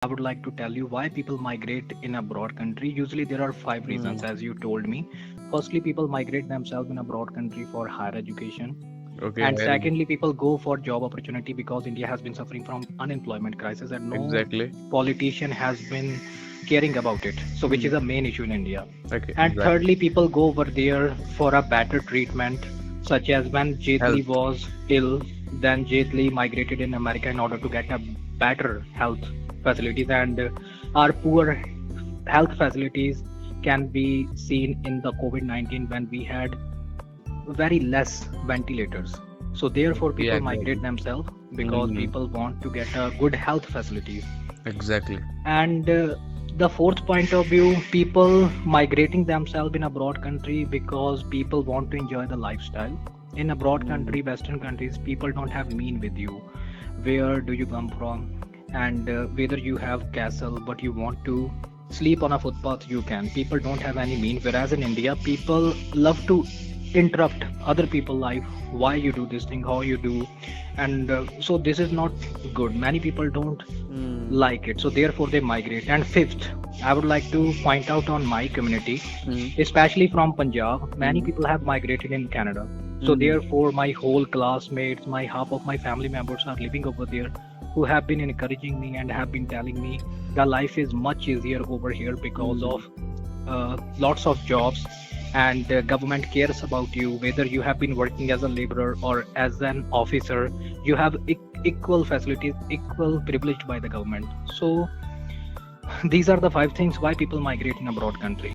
I would like to tell you why people migrate in a broad country. Usually, there are five reasons, Mm. as you told me. Firstly, people migrate themselves in a broad country for higher education. Okay, And higher secondly, people go for job opportunity because India has been suffering from unemployment crisis and no exactly. politician has been caring about it. So, which is Mm. a main issue in India. Okay, And exactly. thirdly, people go over there for a better treatment, such as when Jetli Health. was ill, then Jetli migrated in America in order to get a better health facilities. And our poor health facilities can be seen in the COVID-19 when we had very less ventilators. So therefore, Yeah, people migrate exactly. themselves because Mm. people want to get a good health facilities. Exactly. And the fourth point of view, people migrating themselves in a broad country because people want to enjoy the lifestyle. In a broad Mm. country, Western countries, people don't have mean with you. Where do you come from? And whether you have castle, but you want to sleep on a footpath, you can. People don't have any mean. Whereas in India, people love to interrupt other people life. Why you do this thing? How you do? And so this is not good. Many people don't Mm. like it, so therefore they migrate. And fifth, I would like to point out on my community, Mm. especially from Punjab, many Mm. people have migrated in Canada. So Mm. therefore my whole classmates, my half of my family members are living over there, who have been encouraging me and have been telling me the life is much easier over here because Mm. of lots of jobs, and government cares about you whether you have been working as a laborer or as an officer. You have equal facilities, equal privileged by the government. So these are the five things why people migrate in a broad country.